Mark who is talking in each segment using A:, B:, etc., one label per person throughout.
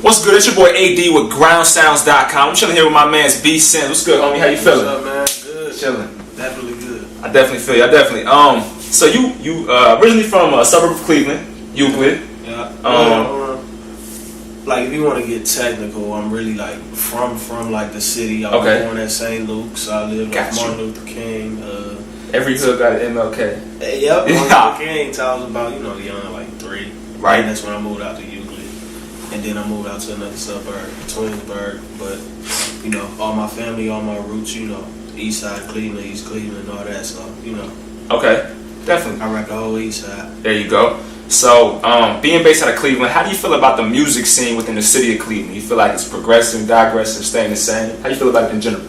A: What's good? It's your boy AD with GroundSounds.com. I'm chilling here with my man's B Sin. What's good, homie? How you feeling?
B: What's up, man? Good.
A: Chilling.
B: Definitely good.
A: I definitely feel you. So you originally from a suburb of Cleveland, Euclid.
B: Yeah. Like if you want to get technical, I'm really like from like the city. I was born at St. Luke's. I lived with Martin Luther King.
A: Every hood got an MLK.
B: Yep. Martin Luther King. Till I was about young, like 3.
A: Right.
B: And that's when I moved out to Euclid. And then I moved out to another suburb, Twinsburg. But all my family, all my roots, East Side Cleveland, East Cleveland, all that. So
A: Okay. Definitely.
B: I rap the whole East Side.
A: There you go. So, being based out of Cleveland, how do you feel about the music scene within the city of Cleveland? You feel like it's progressing, digressing, staying the same? How do you feel about it in general?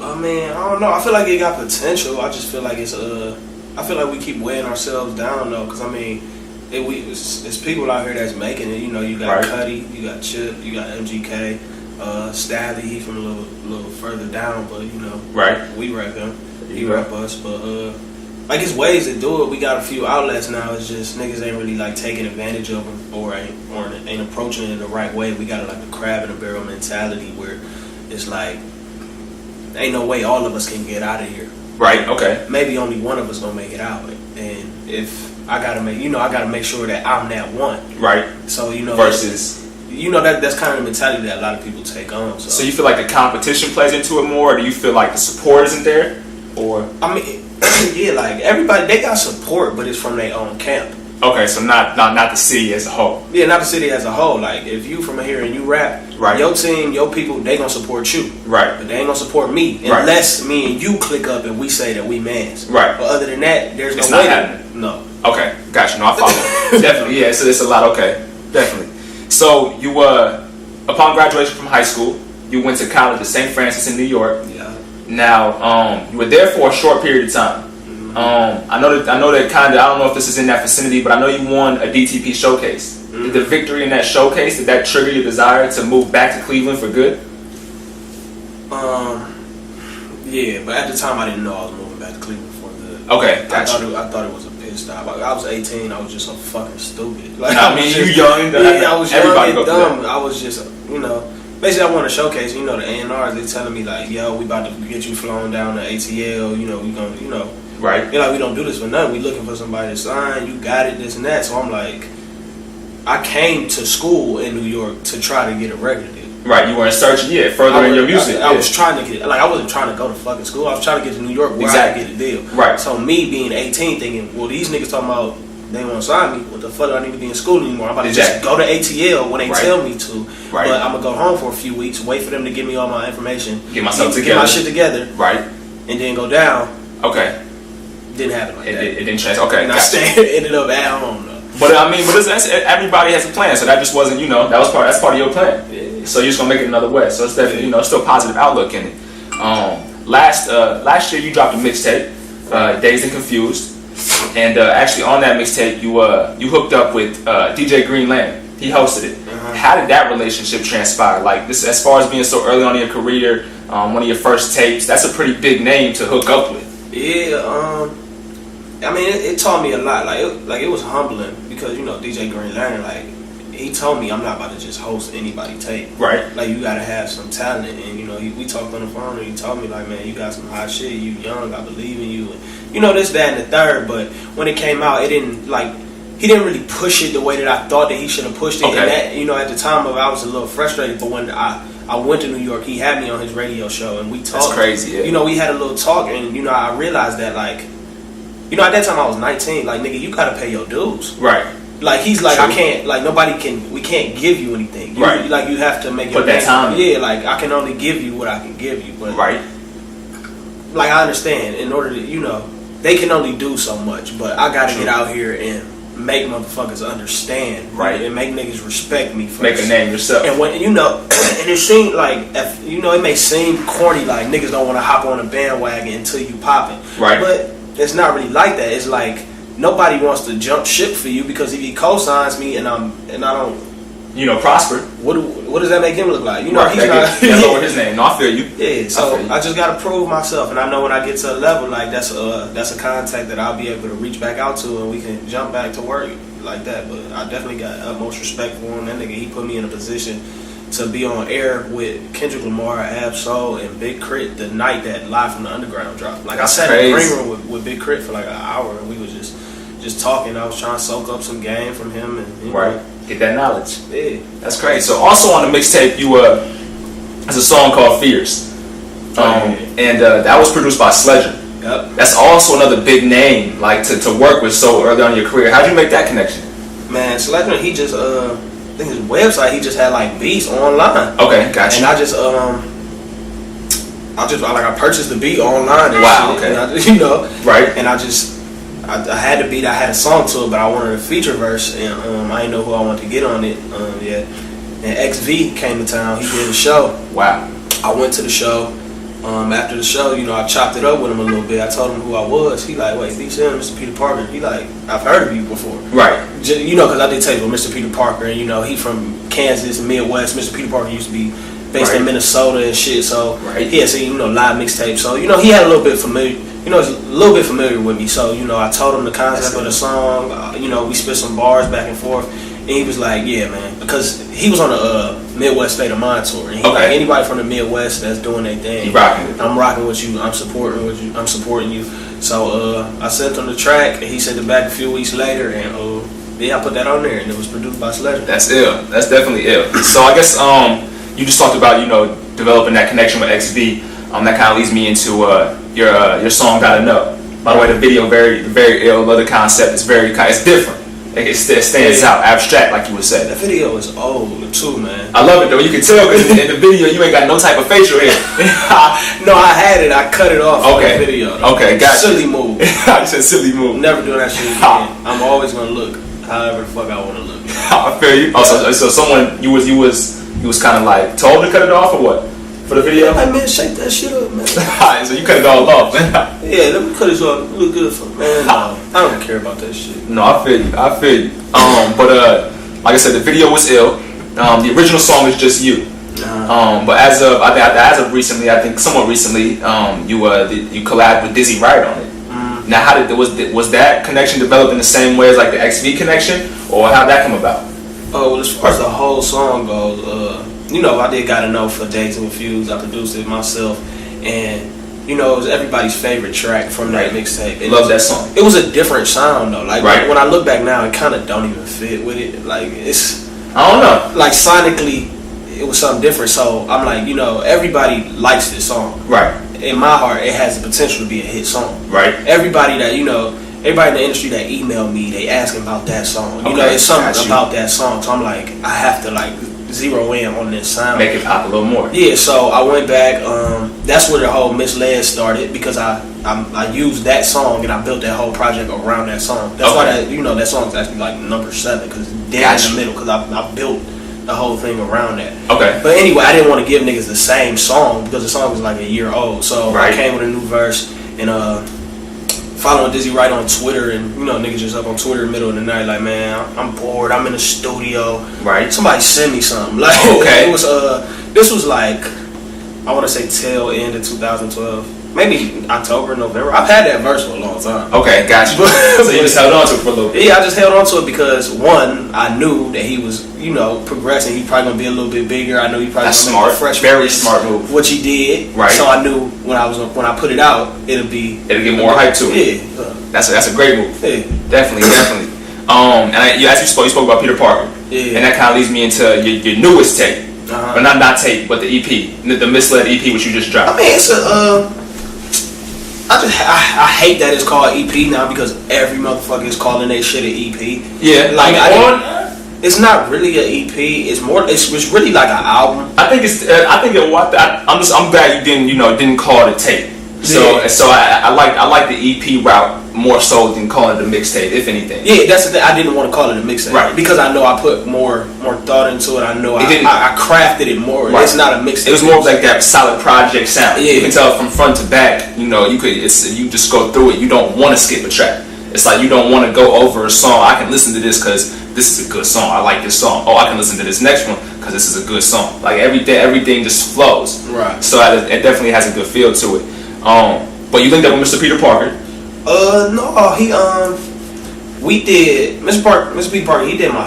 B: I don't know. I feel like it got potential. I just feel like I feel like we keep weighing ourselves down though, because it's people out here that's making it. You got Cuddy, you got Chip, you got MGK, Stally. He from a little further down, but we rap him. He rap us, but like it's ways to do it. We got a few outlets now. It's just niggas ain't really like taking advantage of them or ain't approaching it in the right way. We got like a crab in a barrel mentality where it's like ain't no way all of us can get out of here.
A: Right. Okay.
B: Maybe only one of us gonna make it out, and if I gotta make sure that I'm that one.
A: Right.
B: So
A: versus.
B: That's kind of the mentality that a lot of people take on. So
A: you feel like the competition plays into it more, or do you feel like the support isn't there? Or
B: yeah, like everybody, they got support, but it's from their own camp.
A: Okay, so not the city as a whole.
B: Yeah, not the city as a whole. Like if you from here and you rap, your team, your people, they gonna support you.
A: Right.
B: But they ain't gonna support me unless me and you click up and we say that we mans.
A: Right.
B: But other than that, there's
A: it's
B: no
A: not
B: way.
A: Happening.
B: No.
A: Okay, gotcha. No, I follow. Definitely, yeah. So it's a lot. Okay, definitely. So you upon graduation from high school, you went to college at St. Francis in New York.
B: Yeah.
A: Now, you were there for a short period of time. I know that kind of, I don't know if this is in that vicinity, but I know you won a DTP showcase. Mm-hmm. Did the victory in that showcase, did that trigger your desire to move back to Cleveland for good?
B: Yeah, but at the time I didn't know I was moving back to Cleveland for good.
A: Okay, gotcha.
B: I thought it was a piss stop. I was 18, I was just so fucking stupid.
A: Like, you young.
B: Yeah, I was young and dumb. I was just, basically I won a showcase. The A&Rs, they telling me like, yo, we about to get you flown down to ATL. We gonna,
A: right.
B: They're like, we don't do this for nothing. We looking for somebody to sign. You got it, this and that. So I'm like, I came to school in New York to try to get a record deal.
A: Right, you weren't searching furthering your music.
B: I was trying to get, like, I wasn't trying to go to fucking school. I was trying to get to New York where I could get a deal.
A: Right.
B: So me being 18 thinking, well, these niggas talking about they want to sign me. What the fuck do I need to be in school anymore? I'm about to just go to ATL when they tell me to.
A: Right.
B: But I'm going to go home for a few weeks, wait for them to give me all my information.
A: Get myself together.
B: Get my shit together.
A: Right.
B: And then go down.
A: Okay.
B: Didn't happen like that.
A: It didn't change. Okay.
B: And I ended up at home though.
A: But everybody has a plan, so that just wasn't, that's part of your plan.
B: Yeah.
A: So you're just gonna make it another way. So it's definitely, still a positive outlook in it. Last year you dropped a mixtape, Dazed and Confused, and actually on that mixtape you hooked up with DJ Green Lantern. He hosted it. Uh-huh. How did that relationship transpire? Like this, as far as being so early on in your career, one of your first tapes, that's a pretty big name to hook up with.
B: Yeah, it taught me a lot. Like it was humbling because DJ Green Lantern, like he told me I'm not about to just host anybody tape.
A: Right.
B: Like you gotta have some talent, and we talked on the phone, and he told me like, man, you got some hot shit. You young, I believe in you, and this, that, and the third. But when it came out, it didn't like. He didn't really push it the way that I thought that he should have pushed it.
A: Okay.
B: And that, at the time I was a little frustrated. But when I went to New York, he had me on his radio show, and we talked.
A: That's crazy. Yeah.
B: We had a little talk, and I realized that like, at that time I was 19. Like, nigga, you gotta pay your dues.
A: Right.
B: Like he's like,
A: True.
B: I can't. Like we can't give you anything.
A: Right.
B: Like you have to make
A: put that time.
B: Yeah. Like I can only give you what I can give you. But
A: right.
B: Like I understand. In order to, they can only do so much. But I gotta get out here and make motherfuckers understand,
A: right,
B: and make niggas respect me first.
A: Make a name yourself.
B: And when and it seemed like it may seem corny, like niggas don't want to hop on a bandwagon until you popping,
A: right?
B: But it's not really like that. It's like nobody wants to jump ship for you because if he co-signs me and I don't,
A: prosper.
B: What does that make him look like? He's
A: not. That's over his name. No, I feel you.
B: Yeah, so I just gotta prove myself, and I know when I get to a level like that's a contact that I'll be able to reach back out to, and we can jump back to work like that. But I definitely got utmost respect for him. That nigga, he put me in a position to be on air with Kendrick Lamar, Ab-Soul, and Big Crit the night that Live from the Underground dropped. Like,
A: That's
B: I sat
A: crazy.
B: in the green room with Big Crit for like an hour, and we was just talking. I was trying to soak up some game from him, and you know,
A: get that knowledge.
B: yeah,
A: That's crazy. So also on the mixtape, you there's a song called Fears, and that was produced by Sledger.
B: Yep.
A: That's also another big name, like to work with so early on in your career. How'd you make that connection?
B: Man, Sledger, he just I think his website, he just had like beats online.
A: Okay, gotcha.
B: And I purchased the beat online. And
A: Wow,
B: shit,
A: okay.
B: and I just, you know,
A: Right.
B: And I had the beat. I had a song to it, but I wanted a feature verse, and I didn't know who I wanted to get on it yet. And XV came to town. He did a show.
A: Wow.
B: I went to the show. After the show, you know, I chopped it up with him a little bit. I told him who I was. He like, wait, Steve Sims, Mr. Peter Parker. He like, I've heard of you before.
A: Right.
B: You know, because I did tape with Mr. Peter Parker, and you know, he from Kansas, Midwest. Mr. Peter Parker used to be based in Minnesota and shit. So he had seen, you know, live mixtape. So you know, he had a little bit familiar. You know, he's a little bit familiar with me. So you know, I told him the concept of the song. You know, we spit some bars back and forth. And he was like, yeah, man, because he was on a Midwest State of Mind tour. And he like, anybody from the Midwest that's doing their thing, I'm rocking with you. I'm supporting with you. I'm supporting you. So I sent him the track, and he sent it back a few weeks later, and yeah, I put that on there, and it was produced by Sledger.
A: That's ill. That's definitely ill. So I guess you just talked about, you know, developing that connection with XV. That kind of leads me into your song "Gotta Know." By the way, the video very ill. Love the concept. It's different. It stands out, abstract, like you would say.
B: The video is old too, man.
A: I love it though. You can tell because in the video you ain't got no type of facial hair.
B: No, I had it. I cut it off for the video. Though.
A: Okay, gotcha.
B: Silly move.
A: I said silly move.
B: Never doing that shit again. I'm always gonna look however the fuck I want to look.
A: I feel you. Oh, so someone you was kind of like told to cut it off or what? For the video?
B: Like, man, shake that shit up, man.
A: So you cut it all off.
B: Yeah, let me cut it off. Look good for man. No, I don't care about that shit.
A: No, I feel you. But like I said, the video was ill. The original song is just you. But as of recently, I think somewhat recently, you collabed with Dizzy Wright on it. Now, was that connection developed in the same way as like the XV connection, or how'd that come about?
B: Oh, well, as far as the whole song goes, you know, I did Gotta Know for Dazed and Confused. I produced it myself, and you know, it was everybody's favorite track from that mixtape.
A: Love that song.
B: It was a different sound though. Like when I look back now, it kind of don't even fit with it. Like
A: I don't know.
B: Like sonically, it was something different. So I'm like, you know, everybody likes this song.
A: Right.
B: In my heart, it has the potential to be a hit song.
A: Right.
B: Everybody that, you know, everybody in the industry that emailed me, they asking about that song. You know, it's something about that song. So I'm like, I have to like zero in on this sound.
A: Make it pop a little more.
B: Yeah, so I went back. That's where the whole Misled started because I used that song and I built that whole project around that song. That's why that song is actually like number 7 because dead in the middle because I built the whole thing around that. Okay. But anyway, I didn't want to give niggas the same song because the song was like a year old. So I came with a new verse and following Dizzy Wright on Twitter, and you know, niggas just up on Twitter in the middle of the night like, man, I'm bored, I'm in the studio. Right. Somebody send me something. Like, it was this was like, I want to say tail end of 2012. Maybe October, November. I've had that verse for a long time.
A: Okay, gotcha. So you just held on to it for a little bit.
B: Yeah, I just held on to it because one, I knew that he was, you know, progressing. He probably gonna be a little bit bigger. I knew he probably gonna make a fresh,
A: very smart move.
B: Which he did. Right. So I knew when I put it out, it'll get
A: more hype to it.
B: Yeah.
A: That's a great move.
B: Yeah.
A: Definitely. And as you spoke about Peter Parker. Yeah. And that kind of leads me into your newest tape, but not tape, but the EP, the Misled EP, which you just dropped.
B: I mean, it's I hate that it's called EP now because every motherfucker is calling that shit an EP.
A: Yeah,
B: like it's not really an EP. It's really like an album.
A: I'm glad you didn't call it a tape. So I like the EP route more so than calling it a mixtape, if anything.
B: Yeah, that's the thing. I didn't want to call it a mixtape, right? Because I know I put more thought into it. I know I crafted it more. Right. It's not a mixtape.
A: It was more like that solid project sound. Yeah. You can tell from front to back. You know, you just go through it. You don't want to skip a track. It's like you don't want to go over a song. I can listen to this because this is a good song. I like this song. Oh, I can listen to this next one because this is a good song. Like everything just flows. Right. So it definitely has a good feel to it. But you linked up with Mr. Peter Parker.
B: No, he we did Mr. B Parker. He did my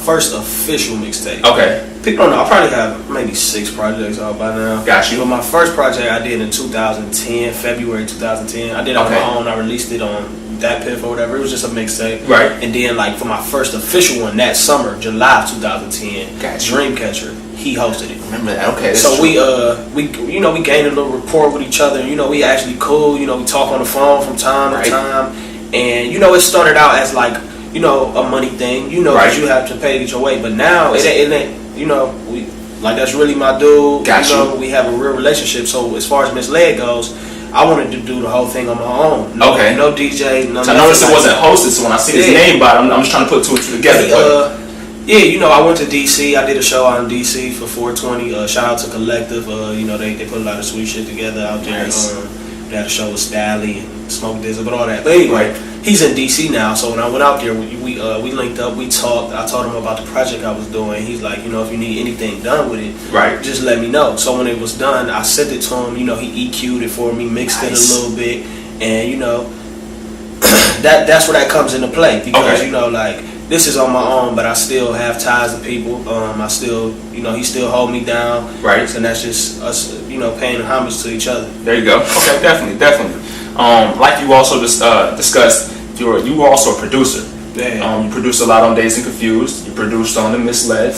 B: first official mixtape.
A: Okay.
B: People don't know. I probably have maybe 6 projects out by now.
A: Got you.
B: But my first project I did in 2010, February 2010. I did it on my own. I released it on DatPiff or whatever. It was just a mixtape.
A: Right.
B: And then like for my first official one that summer, July of 2010,
A: Gotcha.
B: Dreamcatcher, he hosted it.
A: Remember that? Okay.
B: So
A: true.
B: we gained a little rapport with each other. You know, we actually cool. You know, we talk on the phone from time to time. And you know, it started out as like, you know, a money thing. You know, because you have to pay to get your way. But now it ain't. You know, we like that's really my dude.
A: Gotcha.
B: You know, we have a real relationship. So as far as Misled goes, I wanted to do the whole thing on my own. No DJ.
A: So I noticed it wasn't hosted. So when I see his name, but I'm just trying to put 2 and 2 together.
B: Yeah, you know, I went to DC. I did a show out in DC for 420. Shout out to Collective. You know, they put a lot of sweet shit together out there.
A: Nice.
B: They had a show with Stally and Smoke Dizzle, but all that. But anyway, he's in DC now. So when I went out there, we linked up. We talked. I told him about the project I was doing. He's like, you know, if you need anything done with it, just let me know. So when it was done, I sent it to him. You know, he EQ'd it for me, mixed it a little bit, and you know, that's where that comes into play because you know, like. This is on my own, but I still have ties to people. I still, you know, he still hold me down. Right. And that's just us, you know, paying homage to each other.
A: There you go. Okay, definitely. Like you also discussed, you were also a producer.
B: Yeah.
A: You produced a lot on Dazed and Confused. You produced on The Misled.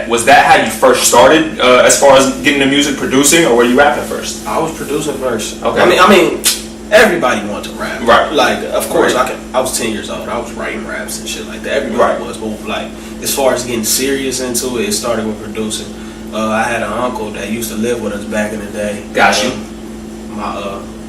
A: Was that how you first started as far as getting the music producing, or were you rapping first?
B: I was producing first.
A: Okay.
B: I mean. Everybody wanted to rap.
A: Right.
B: Like, of course, I was 10 years old. I was writing raps and shit like that. Everybody was. But, like, as far as getting serious into it, it started with producing. I had an uncle that used to live with us back in the day.
A: Got you.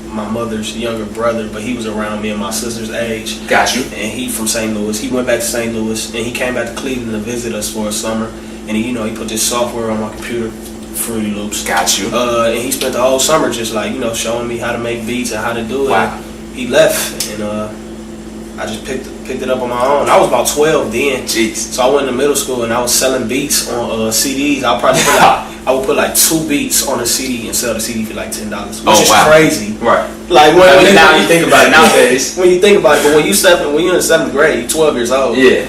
B: My mother's younger brother, but he was around me and my sister's age.
A: Got you.
B: And he from St. Louis. He went back to St. Louis, and he came back to Cleveland to visit us for a summer. And, he put this software on my computer. Fruity Loops.
A: Got you.
B: And he spent the whole summer just like, showing me how to make beats and how to do it.
A: Wow.
B: He left and I just picked it up on my own. I was about 12 then.
A: Jeez.
B: So I went to middle school and I was selling beats on CDs. I would put like 2 beats on a CD and sell the CD for like $10, which is crazy.
A: Right.
B: Like when
A: now you think about it nowadays.
B: When you think about it, but when you're in 7th grade, you're 12 years old.
A: Yeah.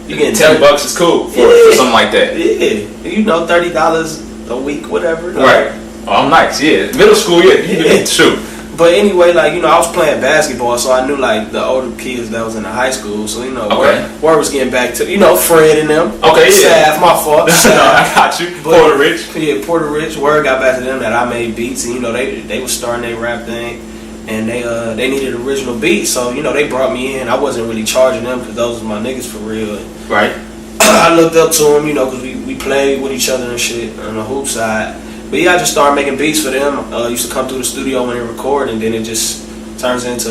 B: You getting
A: $10 is cool for something like that.
B: Yeah. $30 a week, whatever.
A: Right. Oh, nice. Yeah. Middle school, shoot.
B: But anyway, like, I was playing basketball, so I knew, like, the older kids that was in the high school. So, word was getting back to, Fred and them.
A: Okay,
B: Sav, my fault.
A: No, I got you. But, Porter Rich.
B: Yeah, Porter Rich. Word got back to them that I made beats, and, they was starting their rap thing. And they needed original beats, so, they brought me in. I wasn't really charging them because those was my niggas for real.
A: Right.
B: I looked up to them, because we played with each other and shit on the hoop side. But yeah, I just started making beats for them. Used to come through the studio when they record, and then it just turns into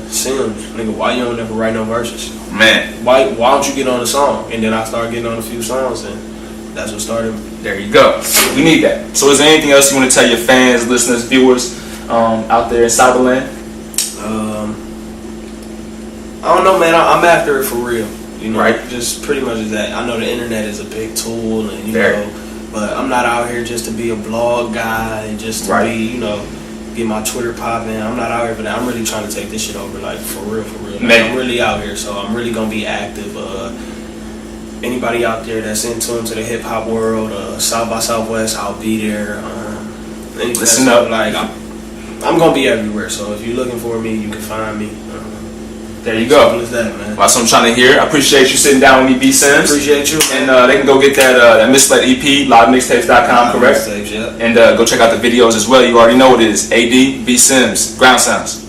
B: Sims. Nigga, why you don't never write no verses?
A: Man.
B: Why don't you get on a song? And then I started getting on a few songs, and that's what started.
A: There you go. We need that. So is there anything else you want to tell your fans, listeners, viewers out there in Cyberland?
B: I don't know, man. I'm after it for real.
A: Right.
B: Just pretty much is that. I know the internet is a big tool, and but I'm not out here just to be a blog guy and just to be, get my Twitter popping. I'm not out here for that. I'm really trying to take this shit over, like, for real. Like, I'm really out here, so I'm really gonna be active. Anybody out there that's in tune to the hip hop world, South by Southwest, I'll be there.
A: Listen up,
B: like I'm gonna be everywhere. So if you're looking for me, you can find me.
A: There you go.
B: Simple as that, man.
A: That's what I'm trying to hear. I appreciate you sitting down with me, B Sims.
B: Appreciate you.
A: And they can go get that Misled EP, livemixtapes.com, correct?
B: Mixtapes, yeah.
A: And go check out the videos as well. You already know what it is. AD, B Sims, Ground Sounds.